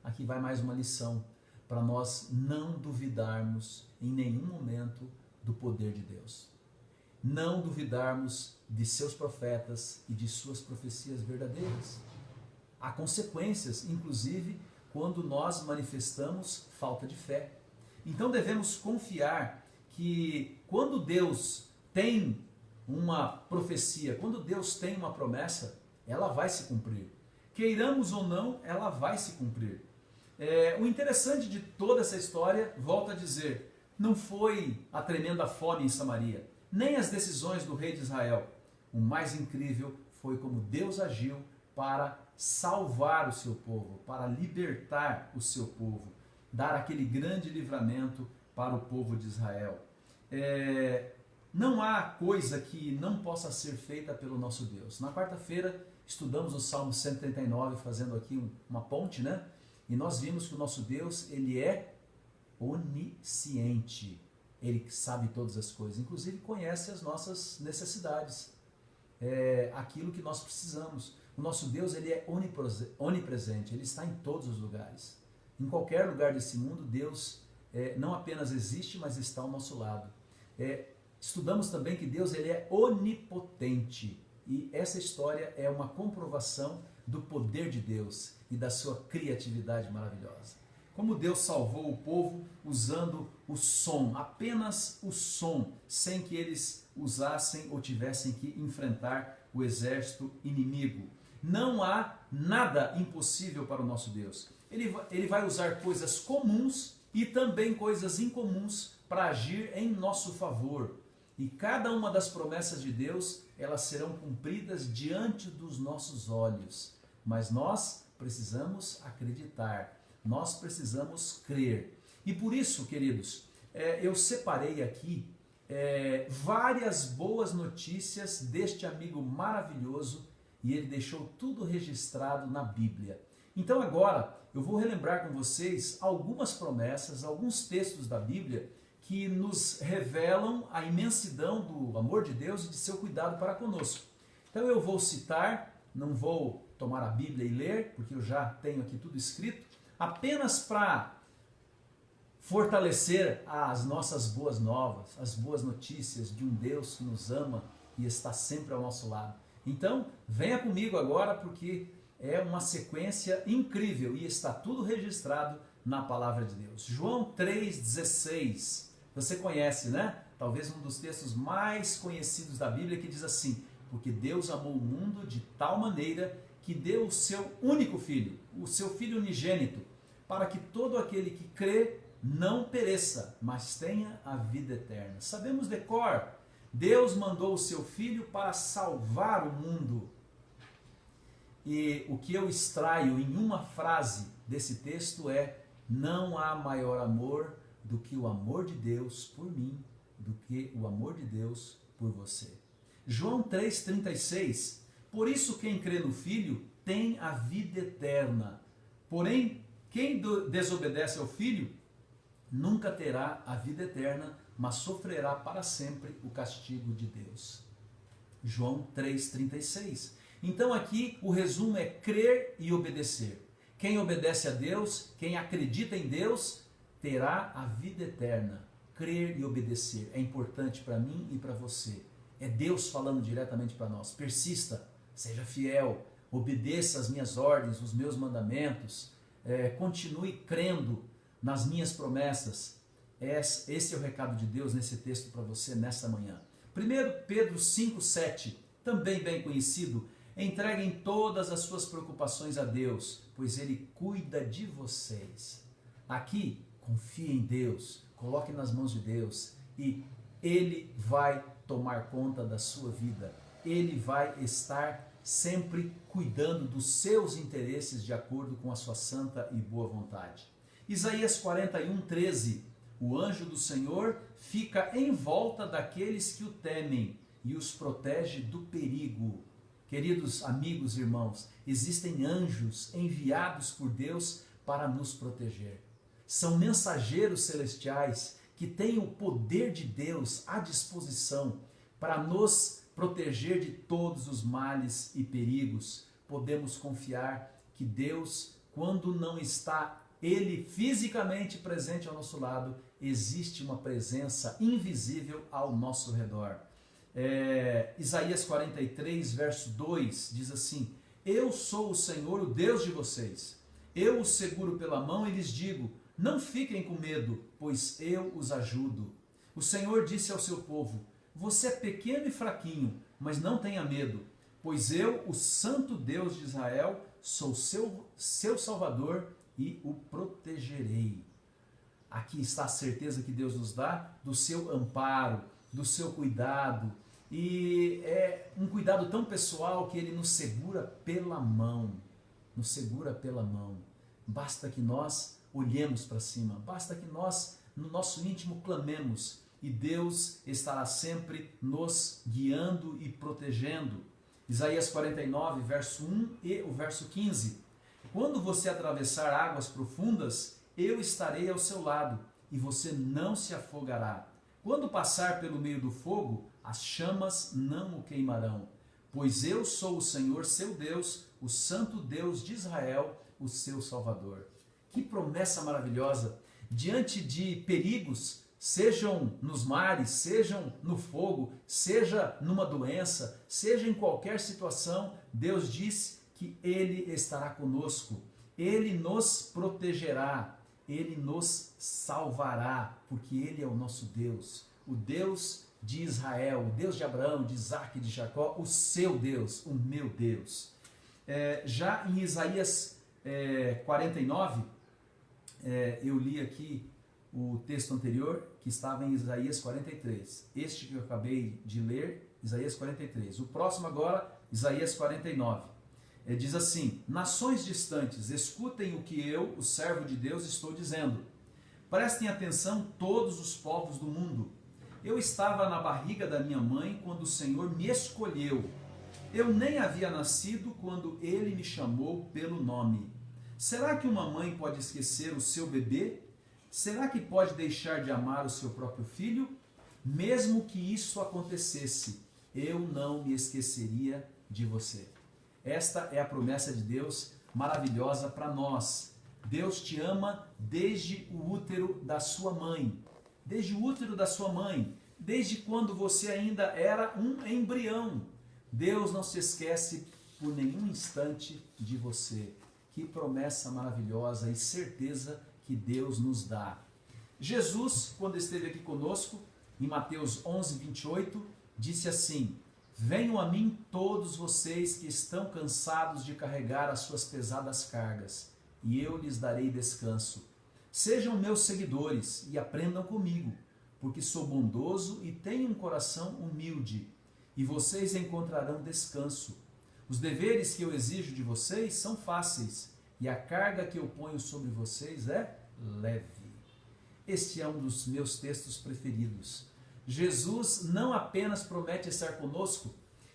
Aqui vai mais uma lição para nós não duvidarmos em nenhum momento do poder de Deus. Não duvidarmos de seus profetas e de suas profecias verdadeiras. Há consequências, inclusive, quando nós manifestamos falta de fé. Então devemos confiar que quando Deus tem uma profecia, quando Deus tem uma promessa, ela vai se cumprir. Queiramos ou não, ela vai se cumprir. O interessante de toda essa história, volto a dizer, não foi a tremenda fome em Samaria, nem as decisões do rei de Israel. O mais incrível foi como Deus agiu para salvar o seu povo, para libertar o seu povo, dar aquele grande livramento para o povo de Israel. Não há coisa que não possa ser feita pelo nosso Deus. Na quarta-feira estudamos o Salmo 139, fazendo aqui uma ponte, né? E nós vimos que o nosso Deus, ele é onisciente. Ele sabe todas as coisas, inclusive conhece as nossas necessidades, aquilo que nós precisamos. O nosso Deus, ele é onipresente, ele está em todos os lugares. Em qualquer lugar desse mundo, Deus não apenas existe, mas está ao nosso lado. Estudamos também que Deus ele é onipotente. E essa história é uma comprovação do poder de Deus e da sua criatividade maravilhosa. Como Deus salvou o povo usando o som, apenas o som, sem que eles usassem ou tivessem que enfrentar o exército inimigo. Não há nada impossível para o nosso Deus. Ele vai usar coisas comuns e também coisas incomuns para agir em nosso favor. E cada uma das promessas de Deus, elas serão cumpridas diante dos nossos olhos. Mas nós precisamos acreditar, nós precisamos crer. E por isso, queridos, eu separei aqui várias boas notícias deste amigo maravilhoso e ele deixou tudo registrado na Bíblia. Então agora eu vou relembrar com vocês algumas promessas, alguns textos da Bíblia que nos revelam a imensidão do amor de Deus e de seu cuidado para conosco. Então eu vou citar, não vou tomar a Bíblia e ler, porque eu já tenho aqui tudo escrito, apenas para fortalecer as nossas boas novas, as boas notícias de um Deus que nos ama e está sempre ao nosso lado. Então, venha comigo agora, porque é uma sequência incrível e está tudo registrado na Palavra de Deus. João 3,16, você conhece, né? Talvez um dos textos mais conhecidos da Bíblia, que diz assim: porque Deus amou o mundo de tal maneira que deu o seu único filho, o seu filho unigênito, para que todo aquele que crê não pereça, mas tenha a vida eterna. Sabemos de cor, Deus mandou o seu filho para salvar o mundo. E o que eu extraio em uma frase desse texto é: não há maior amor do que o amor de Deus por mim, do que o amor de Deus por você. João 3,36, por isso quem crê no Filho tem a vida eterna. Porém, quem desobedece ao Filho nunca terá a vida eterna, mas sofrerá para sempre o castigo de Deus. João 3,36. Então aqui o resumo é crer e obedecer. Quem obedece a Deus, quem acredita em Deus, terá a vida eterna. Crer e obedecer é importante para mim e para você. É Deus falando diretamente para nós. Persista, seja fiel, obedeça as minhas ordens, os meus mandamentos, continue crendo nas minhas promessas. Esse é o recado de Deus nesse texto para você nessa manhã. 1 Pedro 5,7, também bem conhecido: entreguem todas as suas preocupações a Deus, pois Ele cuida de vocês. Aqui, confie em Deus, coloque nas mãos de Deus e Ele vai tomar conta da sua vida. Ele vai estar sempre cuidando dos seus interesses de acordo com a sua santa e boa vontade. Isaías 41:13, o anjo do Senhor fica em volta daqueles que o temem e os protege do perigo. Queridos amigos e irmãos, existem anjos enviados por Deus para nos proteger. São mensageiros celestiais que têm o poder de Deus à disposição para nos proteger de todos os males e perigos. Podemos confiar que Deus, quando não está Ele fisicamente presente ao nosso lado, existe uma presença invisível ao nosso redor. Isaías 43, verso 2, diz assim: eu sou o Senhor, o Deus de vocês. Eu os seguro pela mão e lhes digo: não fiquem com medo, pois eu os ajudo. O Senhor disse ao seu povo: você é pequeno e fraquinho, mas não tenha medo, pois eu, o Santo Deus de Israel, sou seu Salvador e o protegerei. Aqui está a certeza que Deus nos dá do seu amparo, do seu cuidado, e é um cuidado tão pessoal que Ele nos segura pela mão, Basta que nós olhemos para cima, basta que nós, no nosso íntimo, clamemos, e Deus estará sempre nos guiando e protegendo. Isaías 49, verso 1 e o verso 15. Quando você atravessar águas profundas, eu estarei ao seu lado, e você não se afogará. Quando passar pelo meio do fogo, as chamas não o queimarão. Pois eu sou o Senhor, seu Deus, o Santo Deus de Israel, o seu Salvador. Que promessa maravilhosa! diante de perigos, sejam nos mares, sejam no fogo, seja numa doença, seja em qualquer situação, Deus diz que Ele estará conosco, Ele nos protegerá, Ele nos salvará, porque Ele é o nosso Deus, o Deus de Israel, o Deus de Abraão, de Isaac e de Jacó, o seu Deus, o meu Deus. Já em Isaías 49, eu li aqui o texto anterior, que estava em Isaías 43. Este que eu acabei de ler, Isaías 43. O próximo agora, Isaías 49. Diz assim: nações distantes, escutem o que eu, o servo de Deus, estou dizendo. Prestem atenção todos os povos do mundo. Eu estava na barriga da minha mãe quando o Senhor me escolheu. Eu nem havia nascido quando Ele me chamou pelo nome. Será que uma mãe pode esquecer o seu bebê? Será que pode deixar de amar o seu próprio filho? Mesmo que isso acontecesse, eu não me esqueceria de você. Esta é a promessa de Deus maravilhosa para nós. Deus te ama desde o útero da sua mãe. Desde o útero da sua mãe. Desde quando você ainda era um embrião. Deus não se esquece por nenhum instante de você. Que promessa maravilhosa e certeza que Deus nos dá. Jesus, quando esteve aqui conosco, em Mateus 11, 28, disse assim: venham a mim todos vocês que estão cansados de carregar as suas pesadas cargas, e eu lhes darei descanso. Sejam meus seguidores e aprendam comigo, porque sou bondoso e tenho um coração humilde, e vocês encontrarão descanso. Os deveres que eu exijo de vocês são fáceis, e a carga que eu ponho sobre vocês é leve. Este é um dos meus textos preferidos. Jesus não apenas promete estar conosco,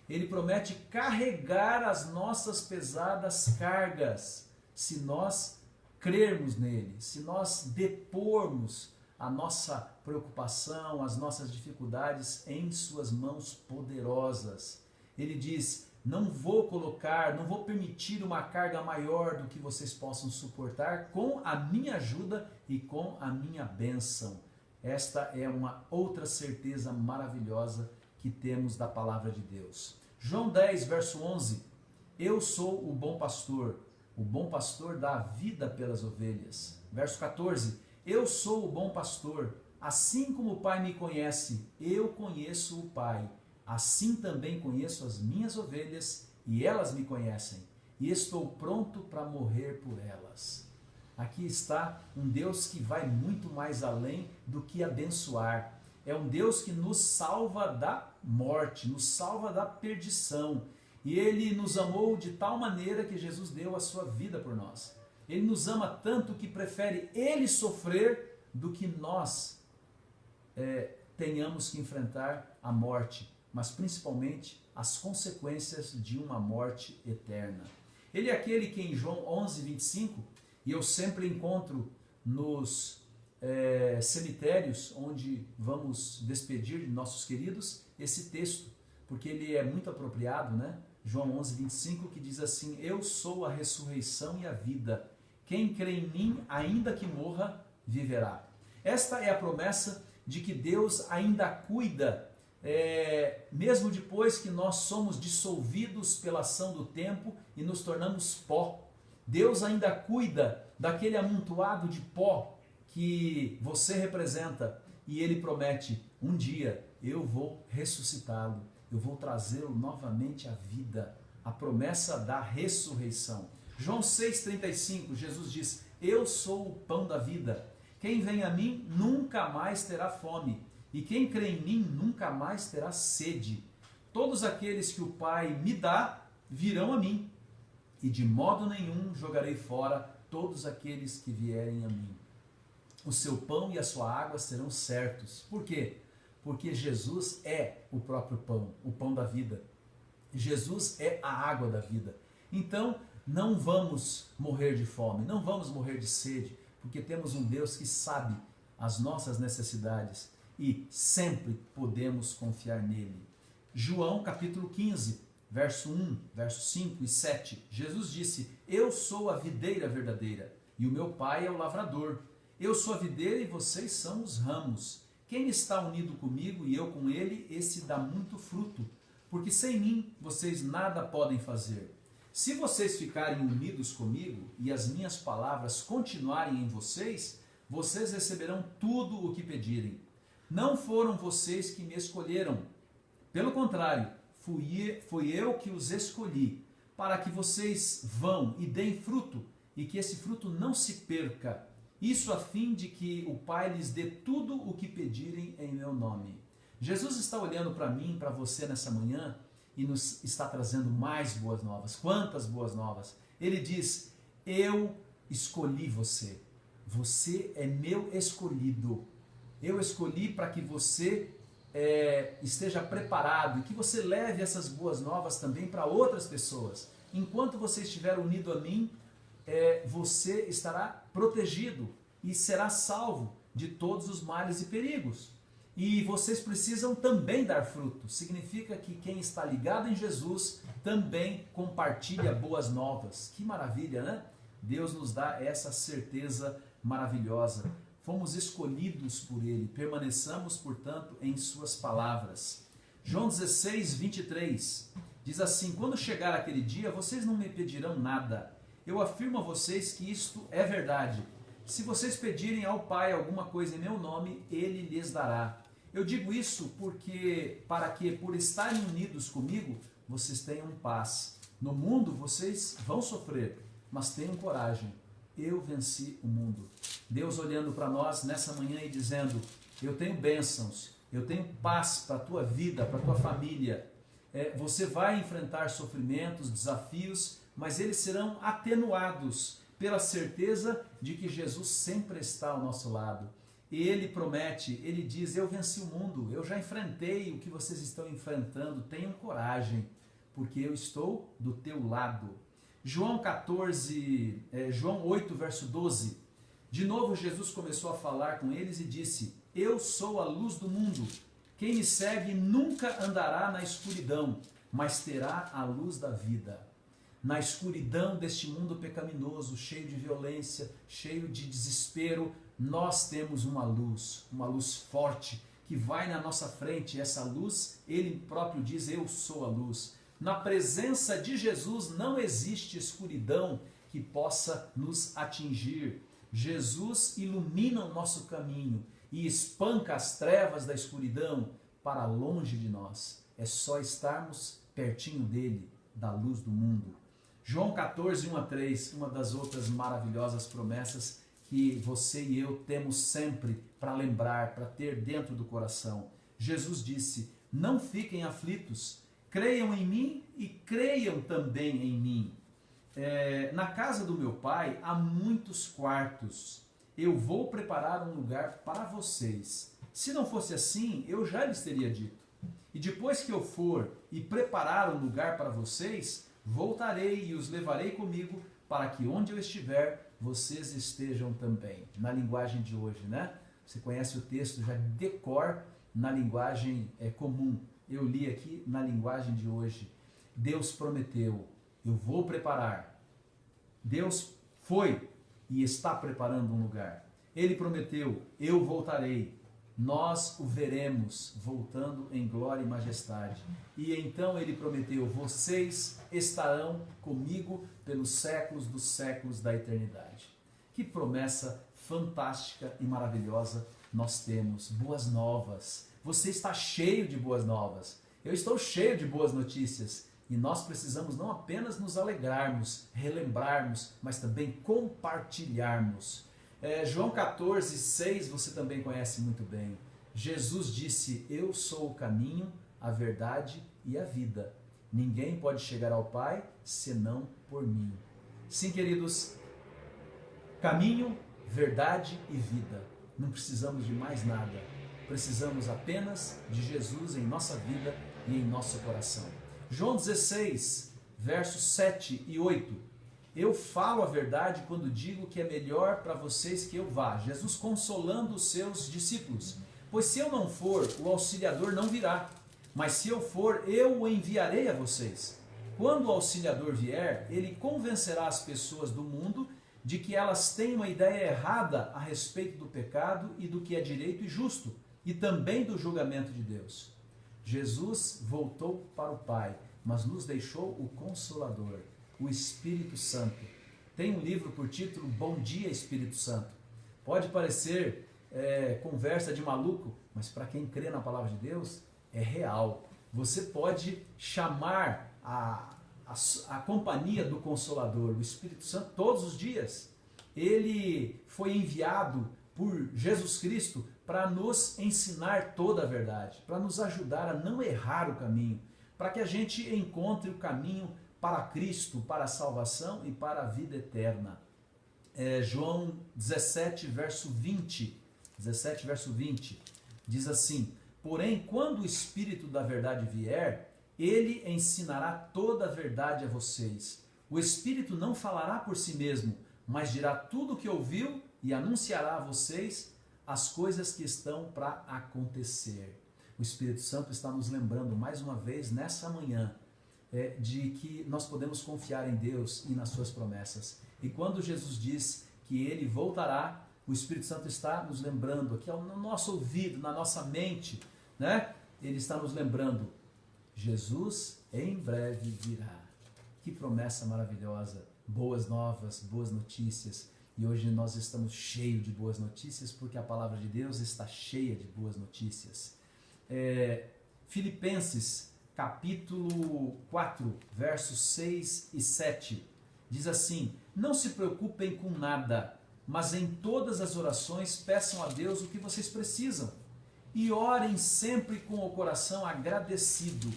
Ele promete carregar as nossas pesadas cargas, se nós crermos nele, se nós depormos a nossa preocupação, as nossas dificuldades em suas mãos poderosas. Ele diz: não vou permitir uma carga maior do que vocês possam suportar com a minha ajuda e com a minha bênção. Esta é uma outra certeza maravilhosa que temos da palavra de Deus. João 10, verso 11. Eu sou o bom pastor dá a vida pelas ovelhas. Verso 14. Eu sou o bom pastor, assim como o Pai me conhece, eu conheço o Pai. Assim também conheço as minhas ovelhas e elas me conhecem, e estou pronto para morrer por elas. Aqui está um Deus que vai muito mais além do que abençoar. É um Deus que nos salva da morte, nos salva da perdição. E Ele nos amou de tal maneira que Jesus deu a sua vida por nós. Ele nos ama tanto que prefere Ele sofrer do que nós tenhamos que enfrentar a morte, mas principalmente as consequências de uma morte eterna. Ele é aquele que em João 11, 25, e eu sempre encontro nos cemitérios onde vamos despedir de nossos queridos esse texto, porque ele é muito apropriado, né? João 11, 25, que diz assim: eu sou a ressurreição e a vida. Quem crê em mim, ainda que morra, viverá. Esta é a promessa de que Deus ainda cuida, mesmo depois que nós somos dissolvidos pela ação do tempo e nos tornamos pó. Deus ainda cuida daquele amontoado de pó que você representa, e Ele promete: um dia eu vou ressuscitá-lo, eu vou trazê-lo novamente à vida. A promessa da ressurreição. João 6,35, Jesus diz: eu sou o pão da vida. Quem vem a mim nunca mais terá fome, e quem crê em mim nunca mais terá sede. Todos aqueles que o Pai me dá virão a mim, e de modo nenhum jogarei fora todos aqueles que vierem a mim. O seu pão e a sua água serão certos. Por quê? Porque Jesus é o próprio pão, o pão da vida. Jesus é a água da vida. Então, não vamos morrer de fome, não vamos morrer de sede, porque temos um Deus que sabe as nossas necessidades e sempre podemos confiar nele. João capítulo 15, verso 1, verso 5 e 7. Jesus disse: eu sou a videira verdadeira e o meu Pai é o lavrador. Eu sou a videira e vocês são os ramos. Quem está unido comigo e eu com ele, esse dá muito fruto, porque sem mim vocês nada podem fazer. Se vocês ficarem unidos comigo e as minhas palavras continuarem em vocês, vocês receberão tudo o que pedirem. Não foram vocês que me escolheram. Pelo contrário, fui eu que os escolhi, para que vocês vão e deem fruto, e que esse fruto não se perca. Isso a fim de que o Pai lhes dê tudo o que pedirem em meu nome. Jesus está olhando para mim, para você nessa manhã, e nos está trazendo mais boas novas. Quantas boas novas! Ele diz, eu escolhi você. Você é meu escolhido. Eu escolhi para que você esteja preparado e que você leve essas boas novas também para outras pessoas. Enquanto você estiver unido a mim, você estará protegido e será salvo de todos os males e perigos. E vocês precisam também dar fruto. Significa que quem está ligado em Jesus também compartilha boas novas. Que maravilha, né? Deus nos dá essa certeza maravilhosa. Fomos escolhidos por Ele. Permaneçamos, portanto, em suas palavras. João 16, 23 diz assim, quando chegar aquele dia, vocês não me pedirão nada. Eu afirmo a vocês que isto é verdade. Se vocês pedirem ao Pai alguma coisa em meu nome, Ele lhes dará. Eu digo isso para que, por estarem unidos comigo, vocês tenham paz. No mundo vocês vão sofrer, mas tenham coragem. Eu venci o mundo. Deus olhando para nós nessa manhã e dizendo, eu tenho bênçãos, eu tenho paz para a tua vida, para a tua família. Você vai enfrentar sofrimentos, desafios, mas eles serão atenuados pela certeza de que Jesus sempre está ao nosso lado. Ele promete, ele diz, eu venci o mundo, eu já enfrentei o que vocês estão enfrentando, tenham coragem, porque eu estou do teu lado. João 8, verso 12, de novo Jesus começou a falar com eles e disse, eu sou a luz do mundo, quem me segue nunca andará na escuridão, mas terá a luz da vida. Na escuridão deste mundo pecaminoso, cheio de violência, cheio de desespero, nós temos uma luz forte, que vai na nossa frente. Essa luz, Ele próprio diz, eu sou a luz. Na presença de Jesus não existe escuridão que possa nos atingir. Jesus ilumina o nosso caminho e espanca as trevas da escuridão para longe de nós. É só estarmos pertinho dele, da luz do mundo. João 14, 1 a 3, uma das outras maravilhosas promessas que você e eu temos sempre para lembrar, para ter dentro do coração. Jesus disse, não fiquem aflitos, creiam em mim e creiam também em mim. Na casa do meu pai há muitos quartos, eu vou preparar um lugar para vocês. Se não fosse assim, eu já lhes teria dito. E depois que eu for e preparar um lugar para vocês, voltarei e os levarei comigo, para que onde eu estiver, vocês estejam também. Na linguagem de hoje, né? Você conhece o texto já de cor na linguagem comum. Eu li aqui na linguagem de hoje. Deus prometeu, eu vou preparar. Deus foi e está preparando um lugar. Ele prometeu, eu voltarei. Nós o veremos voltando em glória e majestade. E então ele prometeu, vocês estarão comigo pelos séculos dos séculos da eternidade. Que promessa fantástica e maravilhosa nós temos. Boas novas. Você está cheio de boas novas. Eu estou cheio de boas notícias. E nós precisamos não apenas nos alegrarmos, relembrarmos, mas também compartilharmos. João 14, 6 você também conhece muito bem. Jesus disse, eu sou o caminho, a verdade e a vida. Ninguém pode chegar ao Pai senão por mim. Sim, queridos, caminho, verdade e vida. Não precisamos de mais nada. Precisamos apenas de Jesus em nossa vida e em nosso coração. João 16, versos 7 e 8. Eu falo a verdade quando digo que é melhor para vocês que eu vá. Jesus consolando os seus discípulos. Pois se eu não for, o auxiliador não virá. Mas se eu for, eu o enviarei a vocês. Quando o auxiliador vier, ele convencerá as pessoas do mundo de que elas têm uma ideia errada a respeito do pecado e do que é direito e justo, e também do julgamento de Deus. Jesus voltou para o Pai, mas nos deixou o Consolador, o Espírito Santo. Tem um livro por título Bom Dia, Espírito Santo. Pode parecer conversa de maluco, mas para quem crê na palavra de Deus, é real. Você pode chamar a companhia do Consolador, o Espírito Santo, todos os dias. Ele foi enviado por Jesus Cristo para nos ensinar toda a verdade, para nos ajudar a não errar o caminho, para que a gente encontre o caminho para Cristo, para a salvação e para a vida eterna. João 17, verso 20. 17, verso 20. Diz assim: porém, quando o Espírito da verdade vier, ele ensinará toda a verdade a vocês. O Espírito não falará por si mesmo, mas dirá tudo o que ouviu e anunciará a vocês as coisas que estão para acontecer. O Espírito Santo está nos lembrando mais uma vez nessa manhã de que nós podemos confiar em Deus e nas suas promessas. E quando Jesus diz que ele voltará, o Espírito Santo está nos lembrando aqui no nosso ouvido, na nossa mente, né? Ele está nos lembrando: Jesus em breve virá. Que promessa maravilhosa! Boas novas, boas notícias. E hoje nós estamos cheios de boas notícias porque a palavra de Deus está cheia de boas notícias. Filipenses capítulo 4, versos 6 e 7 diz assim: não se preocupem com nada, mas em todas as orações peçam a Deus o que vocês precisam e orem sempre com o coração agradecido.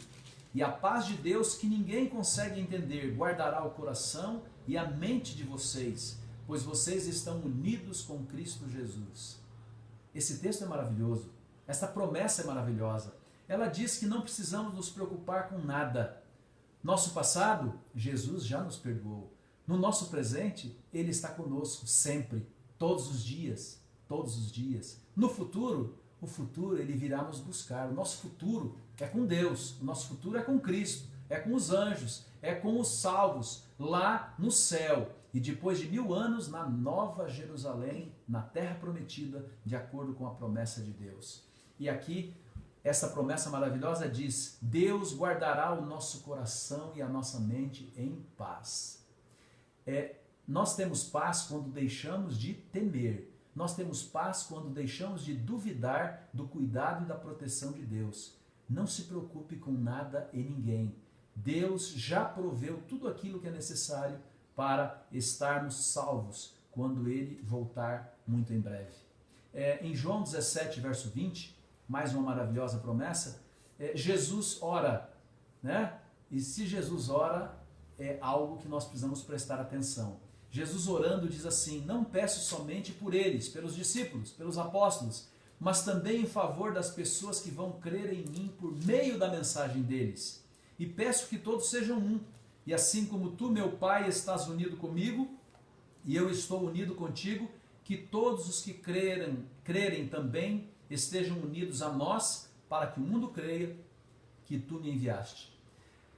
E a paz de Deus, que ninguém consegue entender, guardará o coração e a mente de vocês, pois vocês estão unidos com Cristo Jesus. Esse texto é maravilhoso, essa promessa é maravilhosa. Ela diz que não precisamos nos preocupar com nada. Nosso passado, Jesus já nos perdoou. No nosso presente, Ele está conosco sempre, todos os dias, todos os dias. No futuro, o futuro Ele virá nos buscar. O nosso futuro é com Deus, o nosso futuro é com Cristo, é com os anjos, é com os salvos, lá no céu. E depois de 1000 anos, na Nova Jerusalém, na Terra Prometida, de acordo com a promessa de Deus. E aqui, essa promessa maravilhosa diz: Deus guardará o nosso coração e a nossa mente em paz. Nós temos paz quando deixamos de temer. Nós temos paz quando deixamos de duvidar do cuidado e da proteção de Deus. Não se preocupe com nada e ninguém. Deus já proveu tudo aquilo que é necessário para estarmos salvos quando Ele voltar muito em breve. Em João 17, verso 20, mais uma maravilhosa promessa, Jesus ora, né? E se Jesus ora, é algo que nós precisamos prestar atenção. Jesus orando diz assim: não peço somente por eles, pelos discípulos, pelos apóstolos, mas também em favor das pessoas que vão crer em mim por meio da mensagem deles. E peço que todos sejam um, e assim como tu, meu Pai, estás unido comigo, e eu estou unido contigo, que todos os que crerem também estejam unidos a nós, para que o mundo creia que tu me enviaste.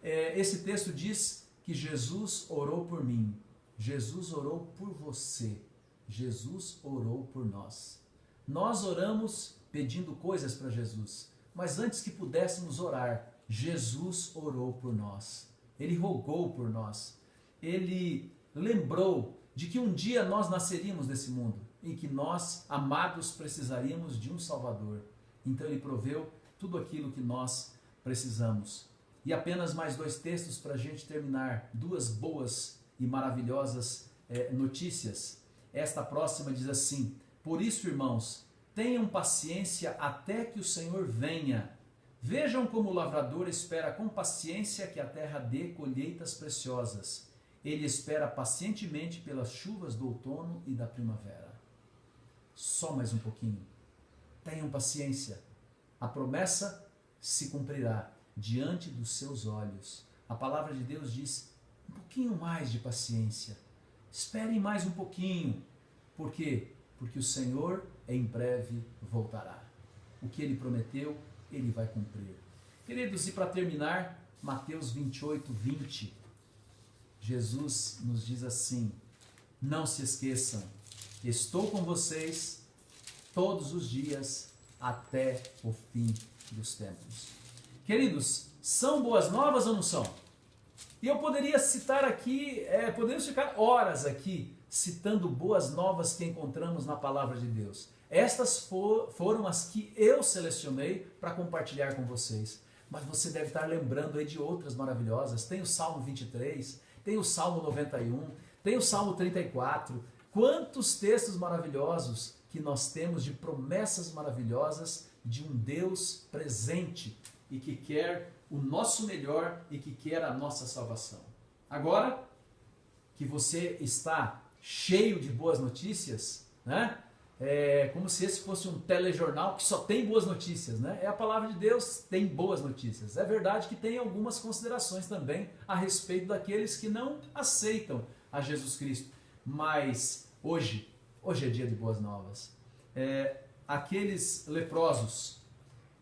Esse texto diz que Jesus orou por mim, Jesus orou por você, Jesus orou por nós. Nós oramos pedindo coisas para Jesus, mas antes que pudéssemos orar, Jesus orou por nós. Ele rogou por nós. Ele lembrou de que um dia nós nasceríamos desse mundo e que nós, amados, precisaríamos de um Salvador. Então Ele proveu tudo aquilo que nós precisamos. E apenas mais 2 textos para a gente terminar. 2 boas e maravilhosas notícias. Esta próxima diz assim: por isso, irmãos, tenham paciência até que o Senhor venha. Vejam como o lavrador espera com paciência que a terra dê colheitas preciosas. Ele espera pacientemente pelas chuvas do outono e da primavera. Só mais um pouquinho. Tenham paciência. A promessa se cumprirá diante dos seus olhos. A palavra de Deus diz: um pouquinho mais de paciência. Esperem mais um pouquinho. Por quê? Porque o Senhor em breve voltará. O que Ele prometeu, Ele vai cumprir. Queridos, e para terminar, Mateus 28, 20. Jesus nos diz assim: não se esqueçam, estou com vocês todos os dias até o fim dos tempos. Queridos, são boas novas ou não são? E eu poderia citar aqui, poderíamos ficar horas aqui citando boas novas que encontramos na palavra de Deus. Estas foram as que eu selecionei para compartilhar com vocês. Mas você deve estar lembrando aí de outras maravilhosas. Tem o Salmo 23, tem o Salmo 91, tem o Salmo 34. Quantos textos maravilhosos que nós temos de promessas maravilhosas de um Deus presente e que quer o nosso melhor e que quer a nossa salvação. Agora que você está cheio de boas notícias, né? É como se esse fosse um telejornal que só tem boas notícias, né? É a palavra de Deus, tem boas notícias. É verdade que tem algumas considerações também a respeito daqueles que não aceitam a Jesus Cristo. Mas hoje é dia de boas novas. Aqueles leprosos,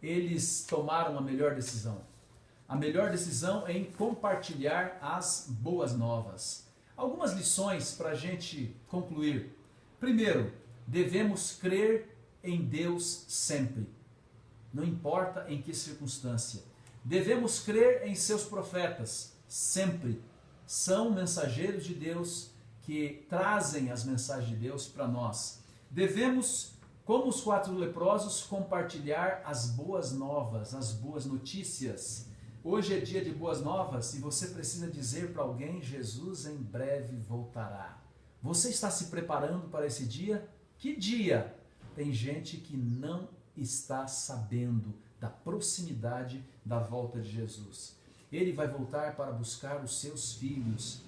eles tomaram a melhor decisão. A melhor decisão é em compartilhar as boas novas. Algumas lições para a gente concluir. Primeiro, devemos crer em Deus sempre, não importa em que circunstância. Devemos crer em seus profetas sempre. São mensageiros de Deus que trazem as mensagens de Deus para nós. Devemos, como os 4 leprosos, compartilhar as boas novas, as boas notícias. Hoje é dia de boas novas e você precisa dizer para alguém: Jesus em breve voltará. Você está se preparando para esse dia? Que dia? Tem gente que não está sabendo da proximidade da volta de Jesus. Ele vai voltar para buscar os seus filhos.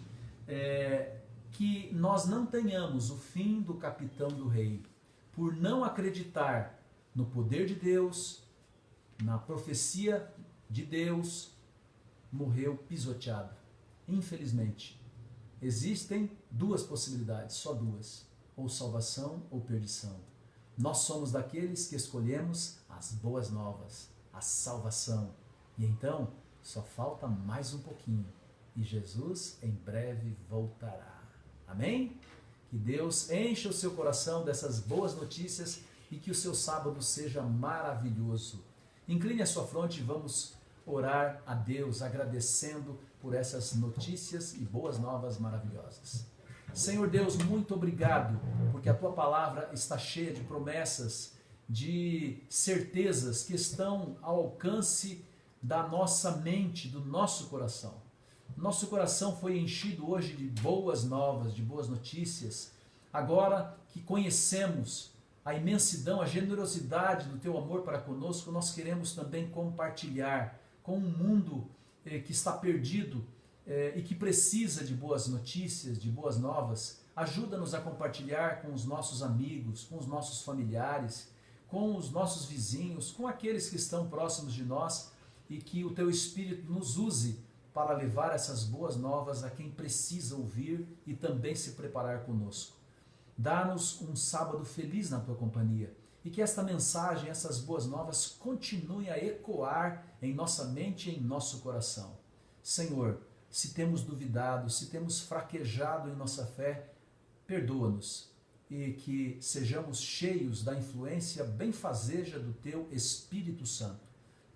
Que nós não tenhamos o fim do capitão do rei, por não acreditar no poder de Deus, na profecia de Deus, morreu pisoteado. Infelizmente, existem 2 possibilidades, só 2. Ou salvação ou perdição. Nós somos daqueles que escolhemos as boas novas, a salvação. E então, só falta mais um pouquinho. E Jesus em breve voltará. Amém? Que Deus encha o seu coração dessas boas notícias e que o seu sábado seja maravilhoso. Incline a sua fronte e vamos orar a Deus, agradecendo por essas notícias e boas novas maravilhosas. Senhor Deus, muito obrigado, porque a Tua palavra está cheia de promessas, de certezas que estão ao alcance da nossa mente, do nosso coração. Nosso coração foi enchido hoje de boas novas, de boas notícias. Agora que conhecemos a imensidão, a generosidade do Teu amor para conosco, nós queremos também compartilhar com um mundo que está perdido, e que precisa de boas notícias, de boas novas. Ajuda-nos a compartilhar com os nossos amigos, com os nossos familiares, com os nossos vizinhos, com aqueles que estão próximos de nós, e que o Teu Espírito nos use para levar essas boas novas a quem precisa ouvir e também se preparar conosco. Dá-nos um sábado feliz na Tua companhia e que esta mensagem, essas boas novas continuem a ecoar em nossa mente e em nosso coração. Senhor, se temos duvidado, se temos fraquejado em nossa fé, perdoa-nos e que sejamos cheios da influência benfazeja do Teu Espírito Santo.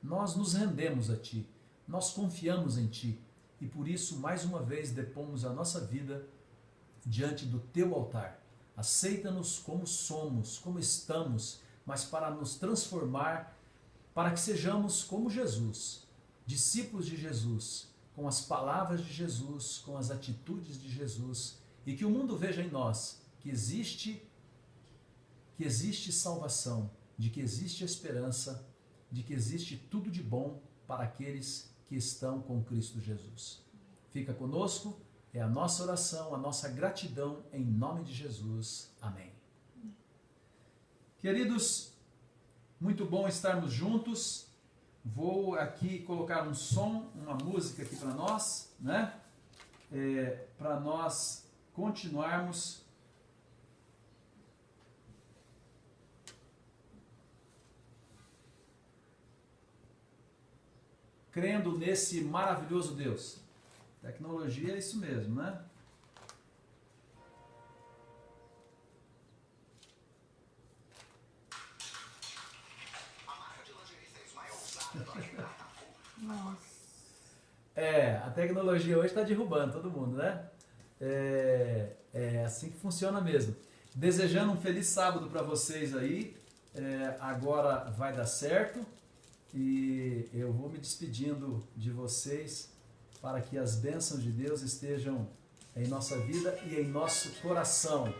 Nós nos rendemos a Ti, nós confiamos em Ti e por isso mais uma vez depomos a nossa vida diante do Teu altar. Aceita-nos como somos, como estamos, mas para nos transformar, para que sejamos como Jesus, discípulos de Jesus, com as palavras de Jesus, com as atitudes de Jesus, e que o mundo veja em nós que existe salvação, de que existe esperança, de que existe tudo de bom para aqueles que estão com Cristo Jesus. Fica conosco, é a nossa oração, a nossa gratidão em nome de Jesus. Amém. Queridos, muito bom estarmos juntos. Vou aqui colocar um som, uma música aqui para nós, né? Para nós continuarmos crendo nesse maravilhoso Deus. Tecnologia é isso mesmo, né? Nossa. A tecnologia hoje está derrubando todo mundo, né? É assim que funciona mesmo. Desejando um feliz sábado para vocês aí. Agora vai dar certo e eu vou me despedindo de vocês para que as bênçãos de Deus estejam em nossa vida e em nosso coração.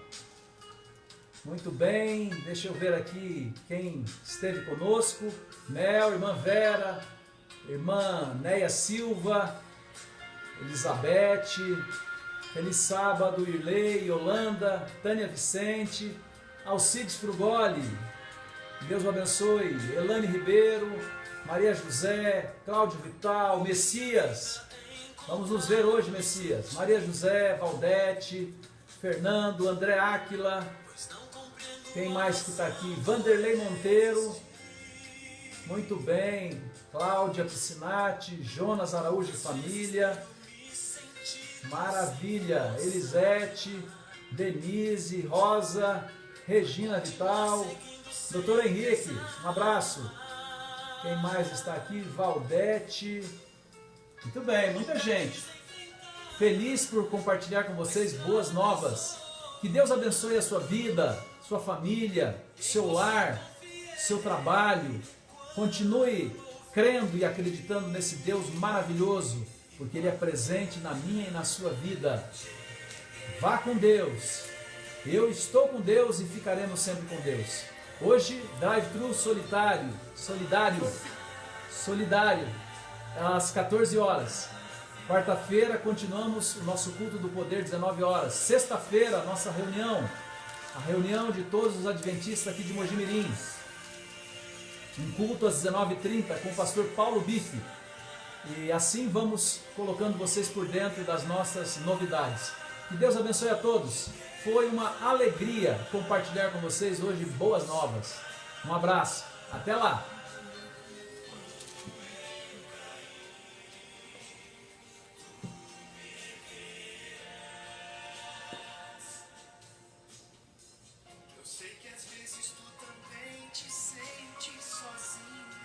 Muito bem, deixa eu ver aqui quem esteve conosco. Mel, irmã Vera, irmã Neia Silva, Elizabeth, feliz sábado, Irlei, Yolanda, Tânia Vicente, Alcides Frugoli, Deus o abençoe, Elane Ribeiro, Maria José, Cláudio Vital, Messias, vamos nos ver hoje, Messias, Maria José, Valdete, Fernando, André Áquila, quem mais que está aqui? Vanderlei Monteiro, muito bem, Cláudia Piscinati, Jonas Araújo e família, maravilha, Elisete, Denise, Rosa, Regina Vital, Doutor Henrique, um abraço. Quem mais está aqui? Valdete, muito bem, muita gente. Feliz por compartilhar com vocês boas novas. Que Deus abençoe a sua vida, sua família, seu lar, seu trabalho. Continue crendo e acreditando nesse Deus maravilhoso, porque Ele é presente na minha e na sua vida. Vá com Deus. Eu estou com Deus e ficaremos sempre com Deus. Hoje, drive-thru solidário, às 14 horas. Quarta-feira, continuamos o nosso culto do poder, 19 horas. Sexta-feira, nossa reunião, a reunião de todos os adventistas aqui de Mojimirim. Um culto às 19h30 com o pastor Paulo Bife. E assim vamos colocando vocês por dentro das nossas novidades. Que Deus abençoe a todos. Foi uma alegria compartilhar com vocês hoje boas novas. Um abraço. Até lá. Eu sei que às vezes tu também te sente sozinho,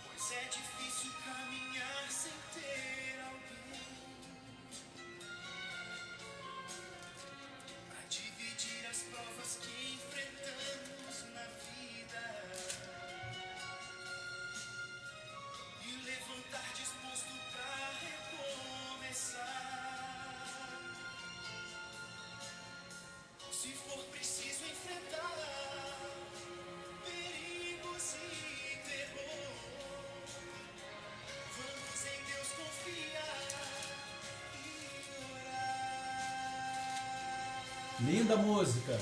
pois é difícil caminhar sem ter alguém pra dividir as provas que enfrentamos na vida e levantar disposto pra recomeçar. Se for preciso enfrentar perigos e terror, vamos em Deus confiar e orar. Linda música.